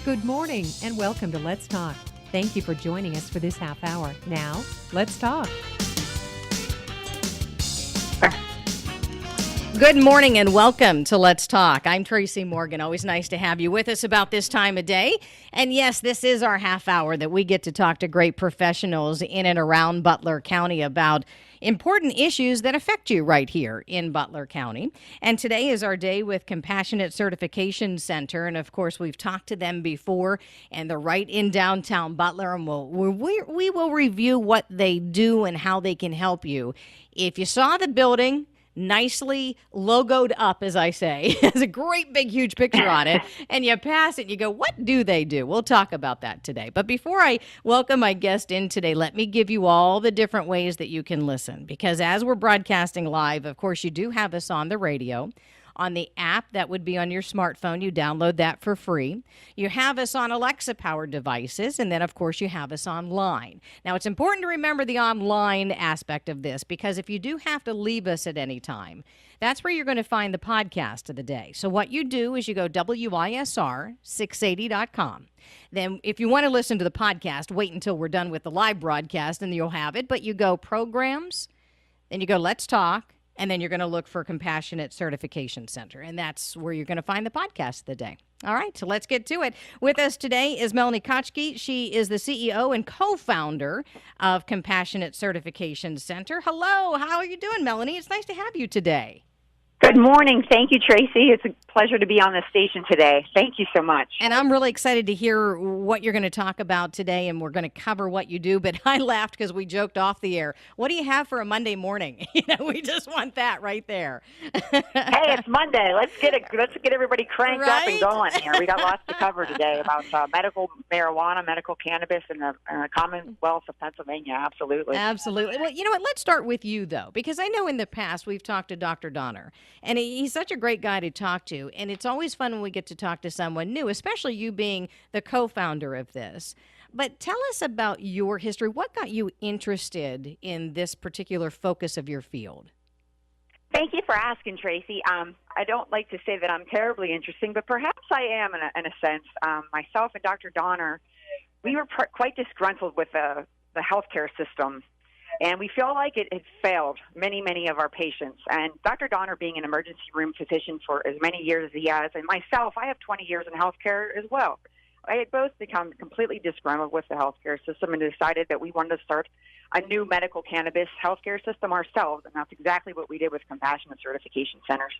Good morning and welcome to Let's Talk. Thank you for joining us for this half hour. Now, let's talk. Good morning and welcome to Let's Talk. I'm Tracey Morgan. Always nice to have you with us about this time of day. And yes, this is our half hour that we get to talk to great professionals in and around Butler County about important issues that affect you right here in Butler County. And today is our day with Compassionate Certification Center. And of course, we've talked to them before, and they're right in downtown Butler. And we will review what they do and how they can help you. If you saw the building, nicely logoed up, as I say. There's a great big huge picture on it, and you pass it and you go, what do they do? We'll talk about that today. But before I welcome my guest in today, let me give you all the different ways that you can listen, because as we're broadcasting live, of course, you do have us on the radio. On the app that would be on your smartphone, you download that for free. You have us on Alexa-powered devices, and then, of course, you have us online. Now, it's important to remember the online aspect of this, because if you do have to leave us at any time, that's where you're going to find the podcast of the day. So what you do is you go WISR680.com. Then if you want to listen to the podcast, wait until we're done with the live broadcast, and you'll have it. But you go Programs, then you go Let's Talk, and then you're going to look for Compassionate Certification Center. And that's where you're going to find the podcast of the day. All right, so let's get to it. With us today is Melonie Kotchey. She is the CEO and co-founder of Compassionate Certification Center. Hello, how are you doing, Melonie? It's nice to have you today. Good morning. Thank you, Tracey. It's a pleasure to be on the station today. Thank you so much. And I'm really excited to hear what you're going to talk about today, and we're going to cover what you do. But I laughed because we joked off the air. What do you have for a Monday morning? We just want that right there. Hey, it's Monday. Let's get everybody cranked up and going here. We got lots to cover today about medical marijuana, medical cannabis in the Commonwealth of Pennsylvania. Absolutely. Absolutely. Well, you know what? Let's start with you, though, because I know in the past we've talked to Dr. Donner. And he's such a great guy to talk to. And it's always fun when we get to talk to someone new, especially you being the co-founder of this. But tell us about your history. What got you interested in this particular focus of your field? Thank you for asking, Tracey. I don't like to say that I'm terribly interesting, but perhaps I am in a sense. Myself and Dr. Donner, we were quite disgruntled with the healthcare system. And we feel like it failed many of our patients. And Dr. Donner, being an emergency room physician for as many years as he has, and myself, I have 20 years in healthcare as well. I had both become completely disgruntled with the healthcare system and decided that we wanted to start a new medical cannabis healthcare system ourselves. And that's exactly what we did with Compassionate Certification Centers.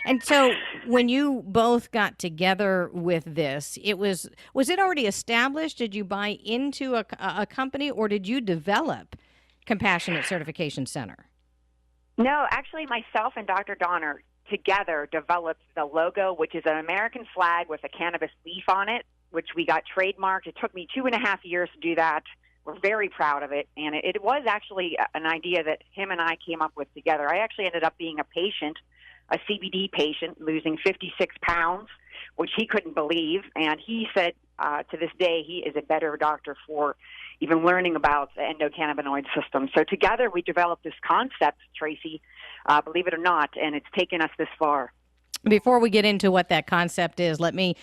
And so when you both got together with this, was it already established? Did you buy into a company, or did you develop Compassionate Certification Center? No, actually, myself and Dr. Donner together developed the logo, which is an American flag with a cannabis leaf on it, which we got trademarked. It took me 2.5 years to do that. We're very proud of it. And it was actually an idea that him and I came up with together. I actually ended up being a patient, a CBD patient, losing 56 pounds, which he couldn't believe. And he said to this day he is a better doctor for even learning about the endocannabinoid system. So together we developed this concept, Tracey, believe it or not, and it's taken us this far. Before we get into what that concept is, let me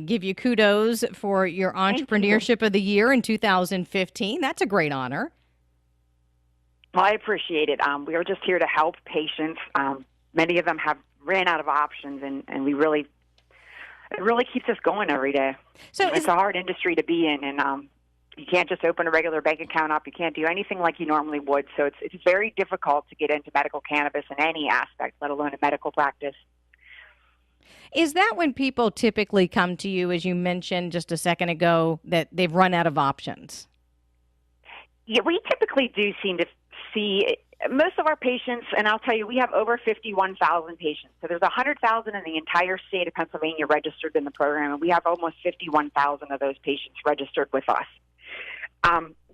give you kudos for your Entrepreneurship of the Year in 2015. That's a great honor. Well, I appreciate it. We are just here to help patients. Many of them have ran out of options, and it really keeps us going every day. So it's a hard industry to be in, and you can't just open a regular bank account up. You can't do anything like you normally would. So it's very difficult to get into medical cannabis in any aspect, let alone a medical practice. Is that when people typically come to you, as you mentioned just a second ago, that they've run out of options? Yeah, we typically do seem to see most of our patients, and I'll tell you, we have over 51,000 patients. So there's 100,000 in the entire state of Pennsylvania registered in the program, and we have almost 51,000 of those patients registered with us.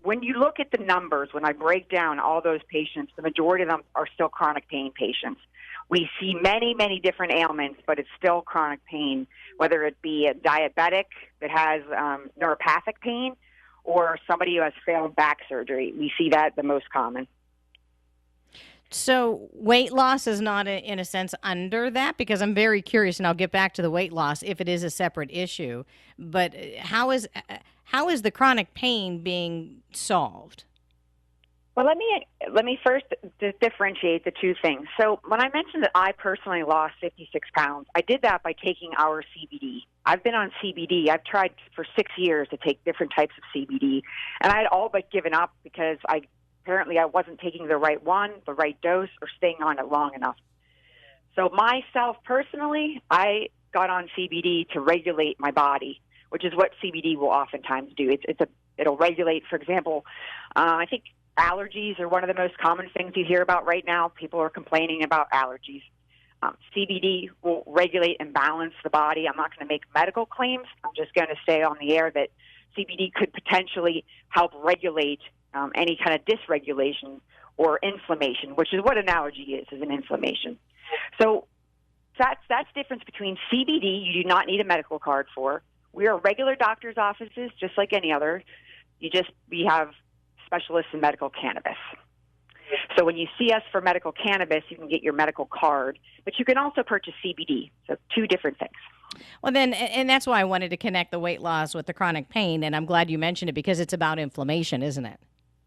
When you look at the numbers, when I break down all those patients, the majority of them are still chronic pain patients. We see many different ailments, but it's still chronic pain, whether it be a diabetic that has neuropathic pain or somebody who has failed back surgery. We see that the most common. So weight loss is not, in a sense, under that? Because I'm very curious, and I'll get back to the weight loss if it is a separate issue. But how is the chronic pain being solved? Well, let me first differentiate the two things. So when I mentioned that I personally lost 56 pounds, I did that by taking our CBD. I've been on CBD. I've tried for 6 years to take different types of CBD, and I had all but given up because apparently I wasn't taking the right one, the right dose, or staying on it long enough. So myself personally, I got on CBD to regulate my body, which is what CBD will oftentimes do. It'll regulate, for example, I think allergies are one of the most common things you hear about right now. People are complaining about allergies. CBD will regulate and balance the body. I'm not going to make medical claims. I'm just going to say on the air that CBD could potentially help regulate any kind of dysregulation or inflammation, which is what an allergy is an inflammation. So that's the difference between CBD, you do not need a medical card for. We are regular doctor's offices, just like any other. We have specialists in medical cannabis. So when you see us for medical cannabis, you can get your medical card, but you can also purchase CBD. So two different things. Well, then, and that's why I wanted to connect the weight loss with the chronic pain, and I'm glad you mentioned it because it's about inflammation, isn't it?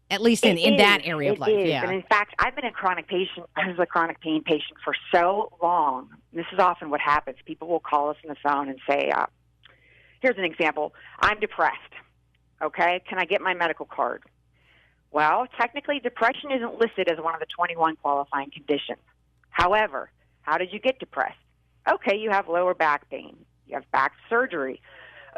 At least in that area of life, yeah. And in fact, I've been I was a chronic pain patient for so long. This is often what happens. People will call us on the phone and say, here's an example. I'm depressed. Okay, can I get my medical card? Well, technically, depression isn't listed as one of the 21 qualifying conditions. However, how did you get depressed? Okay, you have lower back pain. You have back surgery.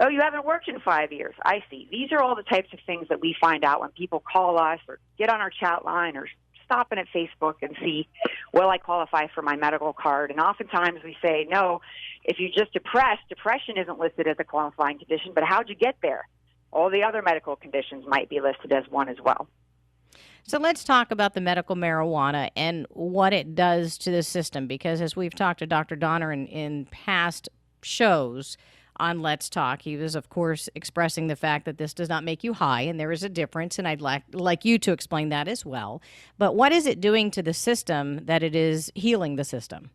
Oh, you haven't worked in 5 years. I see. These are all the types of things that we find out when people call us or get on our chat line or stop in at Facebook and see, will I qualify for my medical card? And oftentimes we say, no, if you're just depressed, depression isn't listed as a qualifying condition, but how'd you get there? All the other medical conditions might be listed as one as well. So let's talk about the medical marijuana and what it does to the system, because as we've talked to Dr. Donner in past shows on Let's Talk, he was, of course, expressing the fact that this does not make you high, and there is a difference, and I'd like you to explain that as well. But what is it doing to the system that it is healing the system?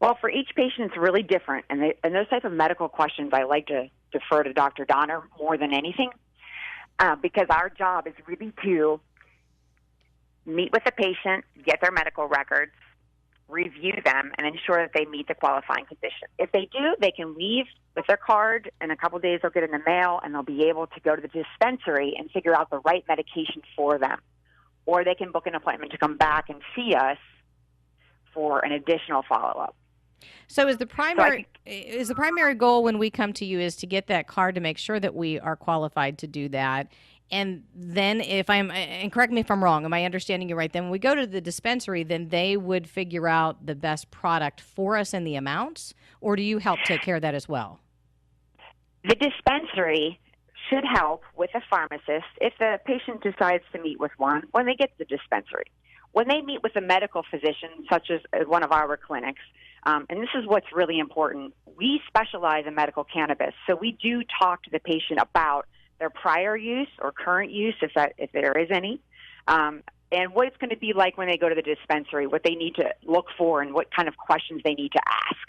Well, for each patient, it's really different, and those type of medical questions I like to defer to Dr. Donner more than anything. Because our job is really to meet with the patient, get their medical records, review them, and ensure that they meet the qualifying condition. If they do, they can leave with their card. In a couple of days, they'll get in the mail, and they'll be able to go to the dispensary and figure out the right medication for them. Or they can book an appointment to come back and see us for an additional follow-up. So is the primary goal when we come to you is to get that card to make sure that we are qualified to do that. And then and correct me if I'm wrong, am I understanding you right? Then when we go to the dispensary, then they would figure out the best product for us and the amounts, or do you help take care of that as well? The dispensary should help with a pharmacist if the patient decides to meet with one when they get to the dispensary. When they meet with a medical physician, such as one of our clinics, and this is what's really important, we specialize in medical cannabis, so we do talk to the patient about their prior use or current use, if there is any, and what it's going to be like when they go to the dispensary, what they need to look for, and what kind of questions they need to ask.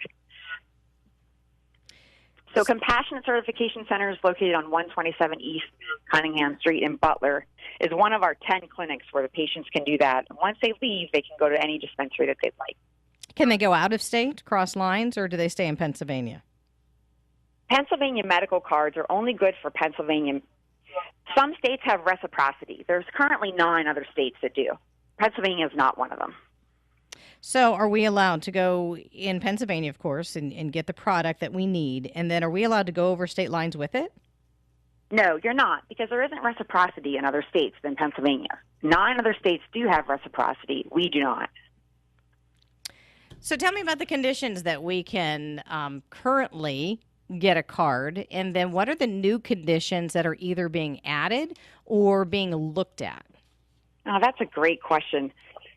So Compassionate Certification Center is located on 127 East Cunningham Street in Butler, is one of our 10 clinics where the patients can do that. And once they leave, they can go to any dispensary that they'd like. Can they go out of state, cross lines, or do they stay in Pennsylvania? Pennsylvania medical cards are only good for Pennsylvania. Some states have reciprocity. There's currently 9 other states that do. Pennsylvania is not one of them. So are we allowed to go in Pennsylvania, of course, and get the product that we need, and then are we allowed to go over state lines with it? No, you're not, because there isn't reciprocity in other states than Pennsylvania. 9 other states do have reciprocity. We do not. So tell me about the conditions that we can currently get a card, and then what are the new conditions that are either being added or being looked at? Oh, that's a great question.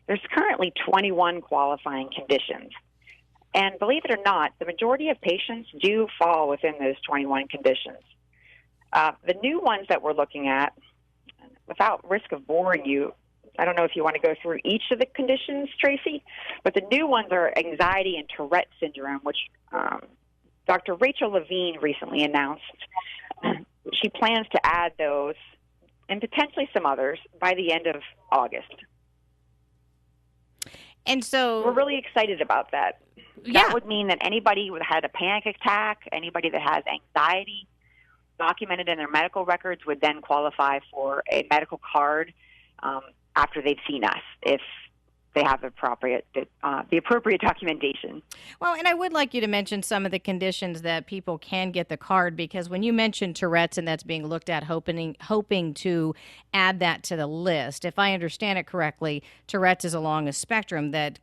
There's currently 21 qualifying conditions. And believe it or not, the majority of patients do fall within those 21 conditions. The new ones that we're looking at, without risk of boring you, I don't know if you want to go through each of the conditions, Tracy, but the new ones are anxiety and Tourette syndrome, which Dr. Rachel Levine recently announced. She plans to add those and potentially some others by the end of August. And so we're really excited about that. Yeah. That would mean that anybody who had a panic attack, anybody that has anxiety documented in their medical records would then qualify for a medical card after they've seen us, if they have the appropriate documentation. Well, and I would like you to mention some of the conditions that people can get the card, because when you mentioned Tourette's and that's being looked at, hoping to add that to the list, if I understand it correctly, Tourette's is along a spectrum that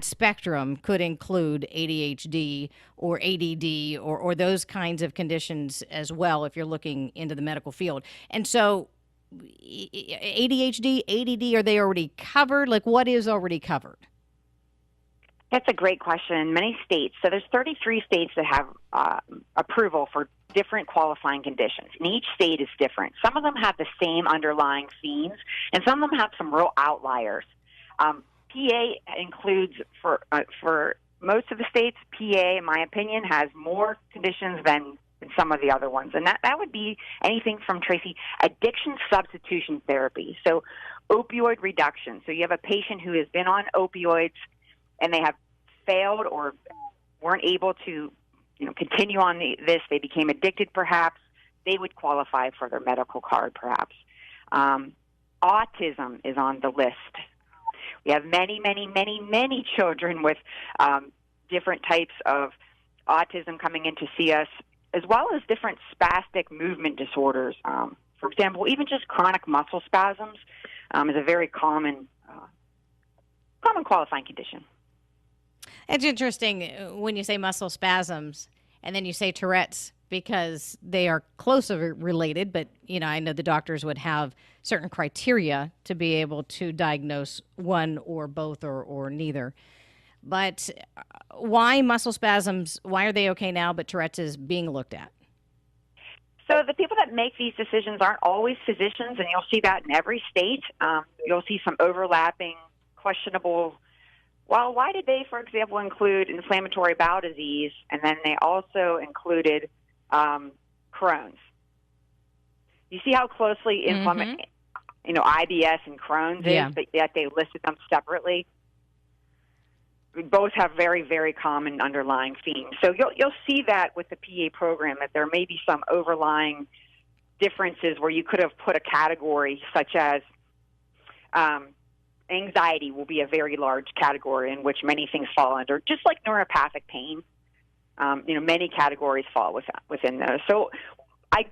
spectrum could include ADHD or ADD or those kinds of conditions as well if you're looking into the medical field. And so ADHD, ADD, are they already covered? Like, what is already covered? That's a great question. Many states, so there's 33 states that have approval for different qualifying conditions, and each state is different. Some of them have the same underlying themes, and some of them have some real outliers. PA includes, for most of the states, PA, in my opinion, has more conditions than some of the other ones. And that would be anything from, Tracy, addiction substitution therapy. So opioid reduction. So you have a patient who has been on opioids and they have failed or weren't able to continue on this. They became addicted perhaps. They would qualify for their medical card perhaps. Autism is on the list. We have many, many, many, many children with different types of autism coming in to see us, as well as different spastic movement disorders. For example, even just chronic muscle spasms is a very common qualifying condition. It's interesting when you say muscle spasms and then you say Tourette's, because they are closely related, but I know the doctors would have certain criteria to be able to diagnose one or both or neither. But why muscle spasms? Why are they okay now, but Tourette's is being looked at? So the people that make these decisions aren't always physicians, and you'll see that in every state. You'll see some overlapping, questionable. Well, why did they, for example, include inflammatory bowel disease, and then they also included Crohn's? You see how closely IBS and Crohn's is, but yet they listed them separately. Both have very, very common underlying themes. So you'll see that with the PA program, that there may be some overlying differences where you could have put a category such as anxiety will be a very large category in which many things fall under, just like neuropathic pain. Many categories fall within those. So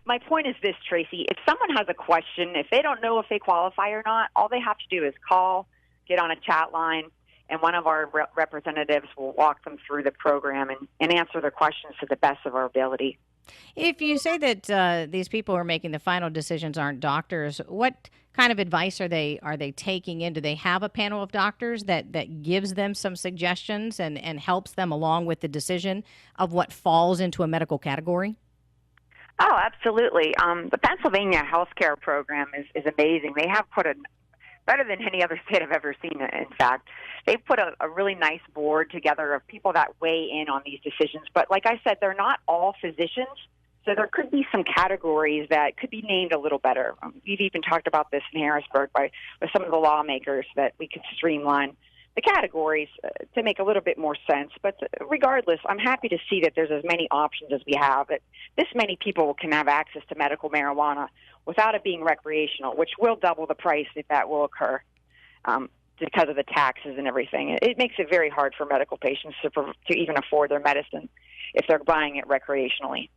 my point is this, Tracy. If someone has a question, if they don't know if they qualify or not, all they have to do is call, get on a chat line, and one of our representatives will walk them through the program and answer their questions to the best of our ability. If you say that these people who are making the final decisions aren't doctors, what kind of advice are they taking in? Do they have a panel of doctors that gives them some suggestions and helps them along with the decision of what falls into a medical category? Oh, absolutely. The Pennsylvania healthcare program is amazing. They have put better than any other state I've ever seen, in fact. They've put a really nice board together of people that weigh in on these decisions. But like I said, they're not all physicians, so there could be some categories that could be named a little better. We've even talked about this in Harrisburg with some of the lawmakers, that we could streamline the categories to make a little bit more sense. But regardless, I'm happy to see that there's as many options as we have, that this many people can have access to medical marijuana without it being recreational, which will double the price if that will occur because of the taxes and everything. It makes it very hard for medical patients to even afford their medicine if they're buying it recreationally.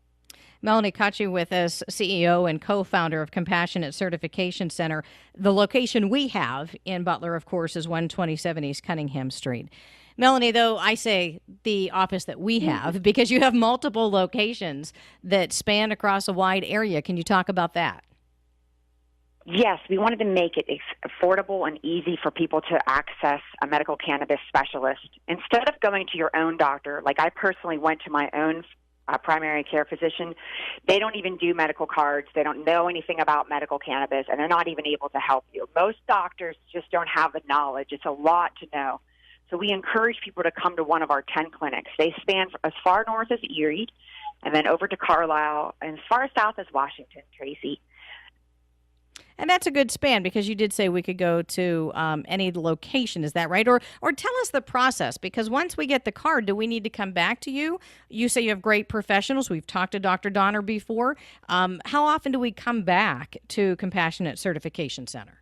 Melonie Kotchey with us, CEO and co-founder of Compassionate Certification Center. The location we have in Butler, of course, is 127 East Cunningham Street. Melonie, though, I say the office that we have because you have multiple locations that span across a wide area. Can you talk about that? Yes, we wanted to make it affordable and easy for people to access a medical cannabis specialist. Instead of going to your own doctor, like I personally went to my own primary care physician, they don't even do medical cards. They don't know anything about medical cannabis, and they're not even able to help you. Most doctors just don't have the knowledge. It's a lot to know. So we encourage people to come to one of our 10 clinics. They span as far north as Erie, and then over to Carlisle, and as far south as Washington, Tracy. And that's a good span because you did say we could go to any location. Is that right? Or tell us the process, because once we get the card, do we need to come back to you? You say you have great professionals. We've talked to Dr. Donner before. How often do we come back to Compassionate Certification Center?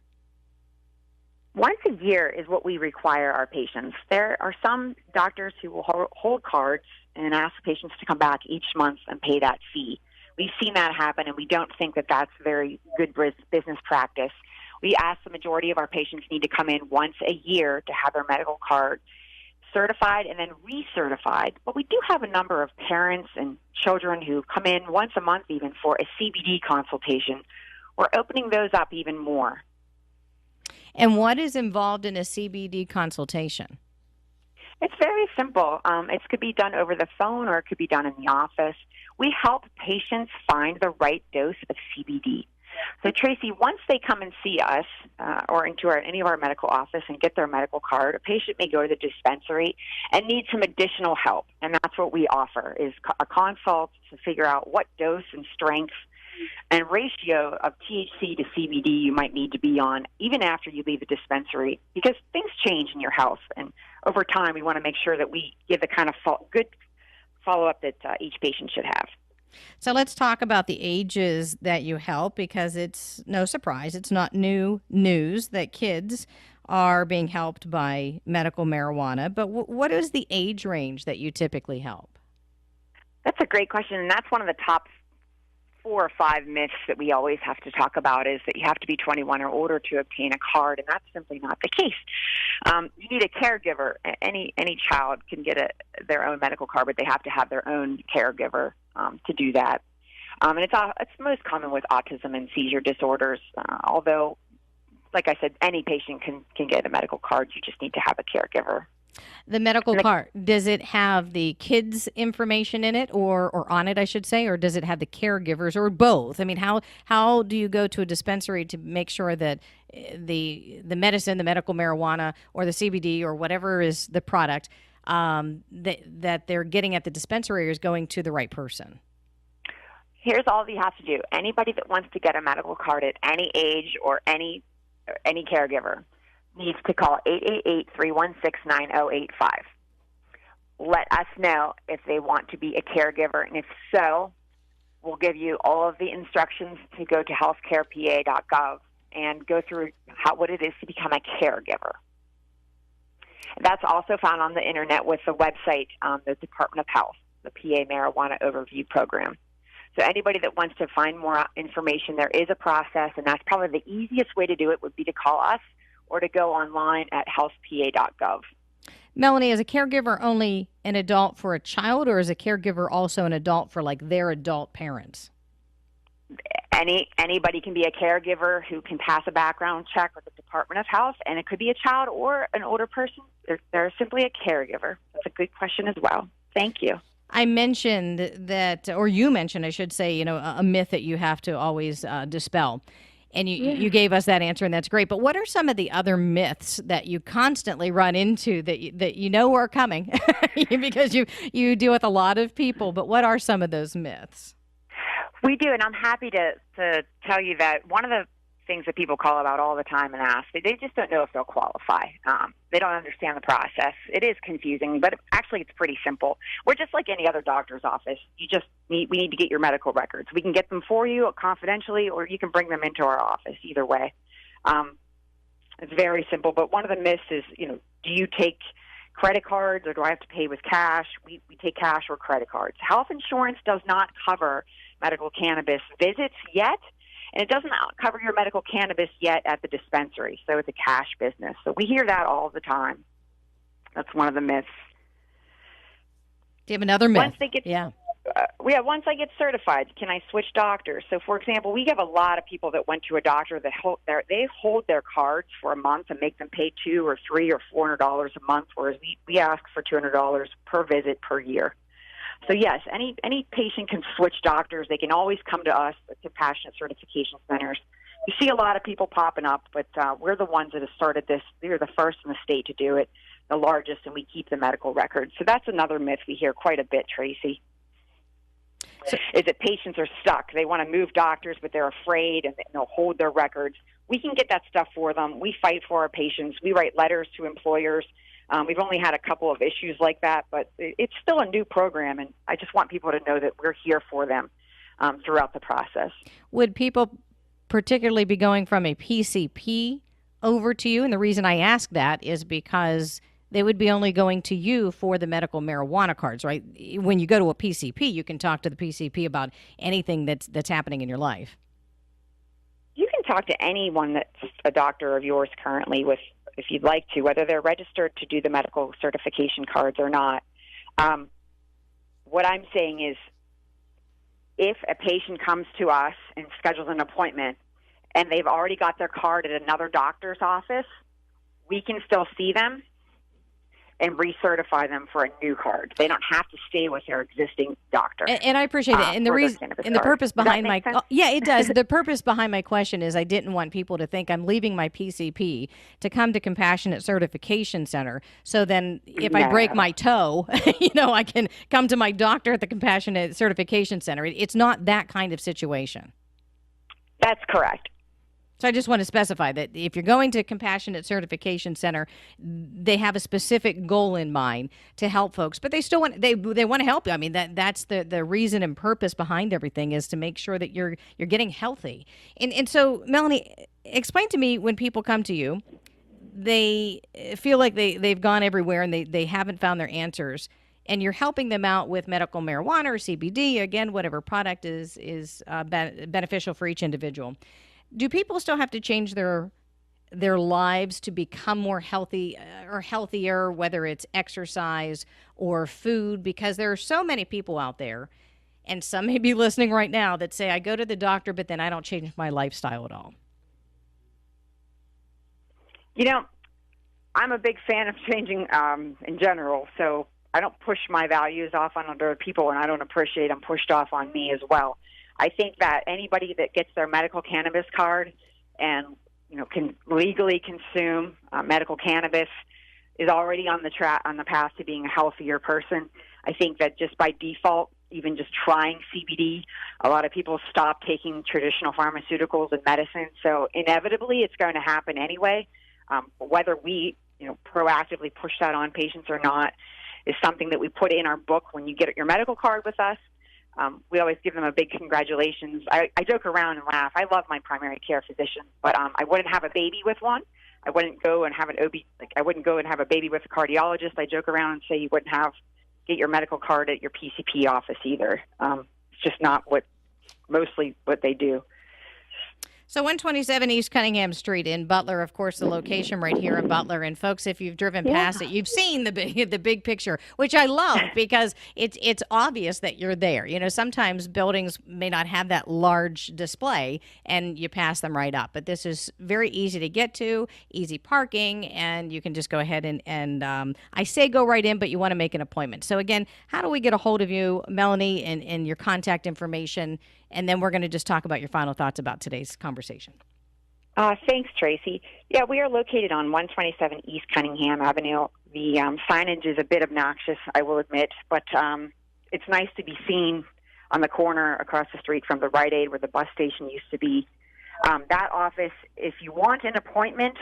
Once a year is what we require our patients. There are some doctors who will hold cards and ask patients to come back each month and pay that fee. We've seen that happen, and we don't think that that's very good business practice. We ask the majority of our patients need to come in once a year to have their medical card certified and then recertified. But we do have a number of parents and children who come in once a month even for a CBD consultation. We're opening those up even more. And what is involved in a CBD consultation? It's very simple. It could be done over the phone or it could be done in the office. We help patients find the right dose of CBD. So, Tracy, once they come and see us or into any of our medical office and get their medical card, a patient may go to the dispensary and need some additional help. And that's what we offer, is a consult to figure out what dose and strength and ratio of THC to CBD you might need to be on even after you leave the dispensary, because things change in your health. And over time, we want to make sure that we give the kind of good follow-up that each patient should have. So let's talk about the ages that you help, because it's no surprise. It's not new news that kids are being helped by medical marijuana. But what is the age range that you typically help? That's a great question, and that's one of the top 4 or 5 myths that we always have to talk about, is that you have to be 21 or older to obtain a card, and that's simply not the case. You need a caregiver. Any child can get their own medical card, but they have to have their own caregiver to do that. And it's most common with autism and seizure disorders, although, like I said, any patient can get a medical card. You just need to have a caregiver. The medical card, does it have the kids' information in it or on it, I should say, or does it have the caregivers, or both? I mean, how do you go to a dispensary to make sure that the medicine, the medical marijuana, or the CBD, or whatever is the product that they're getting at the dispensary is going to the right person? Here's all you have to do. Anybody that wants to get a medical card at any age or any caregiver needs to call 888-316-9085. Let us know if they want to be a caregiver, and if so, we'll give you all of the instructions to go to healthcarepa.gov and go through what it is to become a caregiver. That's also found on the internet with the website, the Department of Health, the PA Marijuana Overview Program. So anybody that wants to find more information, there is a process, and that's probably the easiest way to do it would be to call us or to go online at healthpa.gov. Melonie, is a caregiver only an adult for a child, or is a caregiver also an adult for like their adult parents? Anybody can be a caregiver who can pass a background check with the Department of Health, and it could be a child or an older person. They're simply a caregiver. That's a good question as well. Thank you. I mentioned that, or you mentioned, I should say, a myth that you have to always dispel. And you gave us that answer, and that's great. But what are some of the other myths that you constantly run into that you know are coming because you deal with a lot of people? But what are some of those myths? We do, and I'm happy to tell you that one of the things that people call about all the time and ask, they just don't know if they'll qualify. They don't understand the process. It is confusing, but actually it's pretty simple. We're just like any other doctor's office. We need to get your medical records. We can get them for you confidentially, or you can bring them into our office. Either way, it's very simple. But one of the myths is, do you take credit cards or do I have to pay with cash? We take cash or credit cards. Health insurance does not cover medical cannabis visits yet, and it doesn't cover your medical cannabis yet at the dispensary. So it's a cash business. So we hear that all the time. That's one of the myths. Do you have another myth? Once I get certified, can I switch doctors? So, for example, we have a lot of people that went to a doctor that they hold their cards for a month and make them pay $200 or $300 or $400 a month, whereas we ask for $200 per visit per year. So yes, any patient can switch doctors. They can always come to us at Compassionate Certification Centers. You see a lot of people popping up, but we're the ones that have started this. We are the first in the state to do it, the largest, and we keep the medical records. So that's another myth we hear quite a bit, Tracy. Is that patients are stuck. They want to move doctors, but they're afraid, and they'll hold their records. We can get that stuff for them. We fight for our patients. We write letters to employers. We've only had a couple of issues like that, but it's still a new program, and I just want people to know that we're here for them throughout the process. Would people particularly be going from a PCP over to you? And the reason I ask that is because they would be only going to you for the medical marijuana cards, right? When you go to a PCP, you can talk to the PCP about anything that's happening in your life. You can talk to anyone that's a doctor of yours currently if you'd like to, whether they're registered to do the medical certification cards or not. What I'm saying is, if a patient comes to us and schedules an appointment and they've already got their card at another doctor's office, we can still see them and recertify them for a new card. They don't have to stay with their existing doctor. And I appreciate that. And the reason, and the purpose behind my, yeah, it does. The purpose behind my question is I didn't want people to think I'm leaving my PCP to come to Compassionate Certification Center. So then if I break my toe, I can come to my doctor at the Compassionate Certification Center. It's not that kind of situation. That's correct. So I just want to specify that if you're going to Compassionate Certification Center, they have a specific goal in mind to help folks, but they still want they want to help you. I mean, that's the reason and purpose behind everything is to make sure that you're getting healthy. And so, Melonie, explain to me, when people come to you, they feel like they've gone everywhere and they haven't found their answers, and you're helping them out with medical marijuana or CBD, again, whatever product is beneficial for each individual. Do people still have to change their lives to become more healthy or healthier, whether it's exercise or food? Because there are so many people out there, and some may be listening right now, that say, I go to the doctor, but then I don't change my lifestyle at all. I'm a big fan of changing in general, so I don't push my values off on other people, and I don't appreciate them pushed off on me as well. I think that anybody that gets their medical cannabis card and can legally consume medical cannabis is already on the path to being a healthier person. I think that just by default, even just trying CBD, a lot of people stop taking traditional pharmaceuticals and medicine. So inevitably, it's going to happen anyway. Whether we proactively push that on patients or not is something that we put in our book when you get your medical card with us. We always give them a big congratulations. I joke around and laugh. I love my primary care physician, but I wouldn't have a baby with one. I wouldn't go and have I wouldn't go and have a baby with a cardiologist. I joke around and say you wouldn't get your medical card at your PCP office either. It's just not mostly what they do. So 127 East Cunningham Street in Butler, of course, the location right here in Butler. And folks, if you've driven past it, you've seen the big picture, which I love because it's obvious that you're there. Sometimes buildings may not have that large display and you pass them right up. But this is very easy to get to, easy parking, and you can just go ahead and I say go right in, but you want to make an appointment. So again, how do we get a hold of you, Melonie, and your contact information? And then we're going to just talk about your final thoughts about today's conversation. Thanks, Tracy. Yeah, we are located on 127 East Cunningham Avenue. The signage is a bit obnoxious, I will admit, but it's nice to be seen on the corner across the street from the Rite Aid where the bus station used to be. That office, if you want an appointment,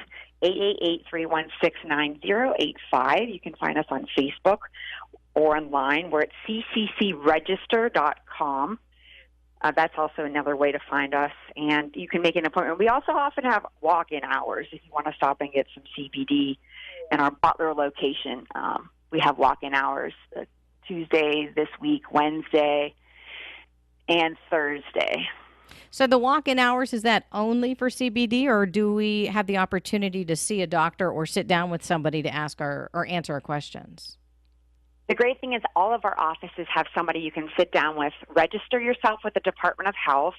888-316-9085. You can find us on Facebook or online. We're at cccregister.com. That's also another way to find us, and you can make an appointment. We also often have walk-in hours if you want to stop and get some CBD in our Butler location. We have walk-in hours Tuesday this week, Wednesday, and Thursday. So the walk-in hours, is that only for CBD, or do we have the opportunity to see a doctor or sit down with somebody to ask or answer our questions? The great thing is all of our offices have somebody you can sit down with, register yourself with the Department of Health,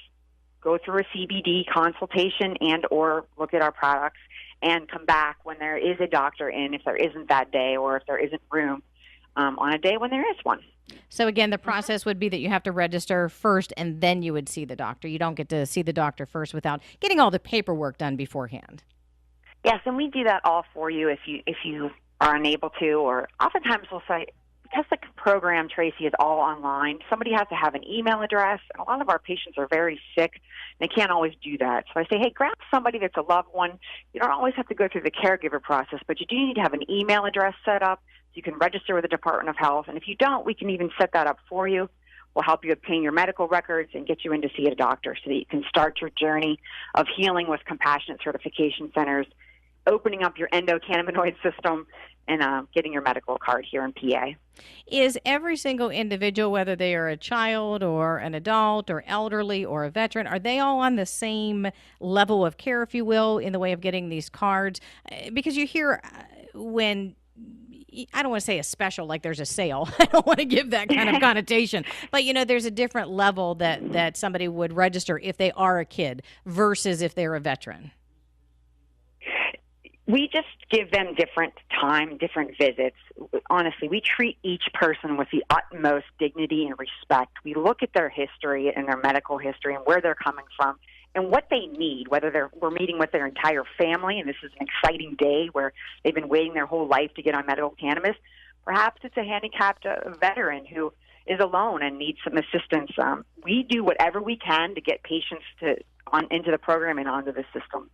go through a CBD consultation and or look at our products, and come back when there is a doctor in, if there isn't that day or if there isn't room on a day when there is one. So again, the process would be that you have to register first and then you would see the doctor. You don't get to see the doctor first without getting all the paperwork done beforehand. Yes, and we do that all for you if you are unable to, or oftentimes we'll say, because the program, Tracy, is all online, somebody has to have an email address, and a lot of our patients are very sick. They can't always do that. So I say, hey, grab somebody that's a loved one. You don't always have to go through the caregiver process, but you do need to have an email address set up so you can register with the Department of Health. And if you don't, we can even set that up for you. We'll help you obtain your medical records and get you in to see a doctor so that you can start your journey of healing with compassionate certification centers, opening up your endocannabinoid system, and getting your medical card here in PA. Is every single individual, whether they are a child or an adult or elderly or a veteran, are they all on the same level of care, if you will, in the way of getting these cards? Because you hear when, I don't want to say a special, like there's a sale. I don't want to give that kind of connotation. But, there's a different level that somebody would register if they are a kid versus if they're a veteran. We just give them different time, different visits. Honestly, we treat each person with the utmost dignity and respect. We look at their history and their medical history and where they're coming from and what they need, whether we're meeting with their entire family, and this is an exciting day where they've been waiting their whole life to get on medical cannabis. Perhaps it's a handicapped veteran who is alone and needs some assistance. We do whatever we can to get patients into the program and onto the system.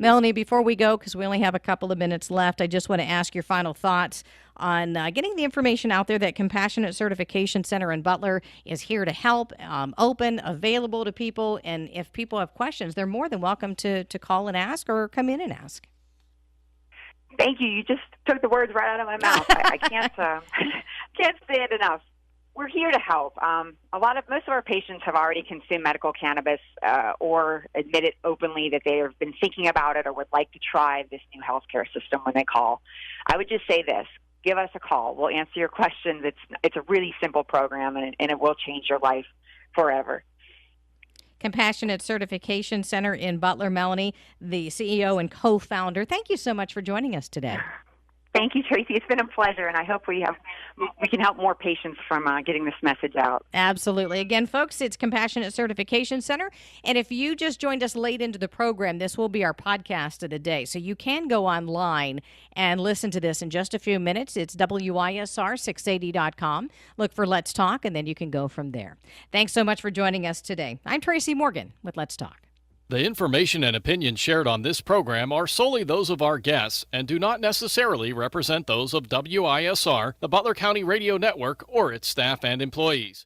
Melonie, before we go, because we only have a couple of minutes left, I just want to ask your final thoughts on getting the information out there that Compassionate Certification Center in Butler is here to help, open, available to people. And if people have questions, they're more than welcome to call and ask or come in and ask. Thank you. You just took the words right out of my mouth. I can't can't say it enough. We're here to help. Most of our patients have already consumed medical cannabis or admitted openly that they have been thinking about it or would like to try this new healthcare system when they call. I would just say this: give us a call. We'll answer your questions. It's a really simple program, and it will change your life forever. Compassionate Certification Center in Butler. Melonie, the CEO and co-founder, thank you so much for joining us today. Thank you, Tracy. It's been a pleasure, and I hope we can help more patients from getting this message out. Absolutely. Again, folks, it's Compassionate Certification Center, and if you just joined us late into the program, this will be our podcast of the day, so you can go online and listen to this in just a few minutes. It's WISR680.com. Look for Let's Talk, and then you can go from there. Thanks so much for joining us today. I'm Tracey Morgan with Let's Talk. The information and opinions shared on this program are solely those of our guests and do not necessarily represent those of WISR, the Butler County Radio Network, or its staff and employees.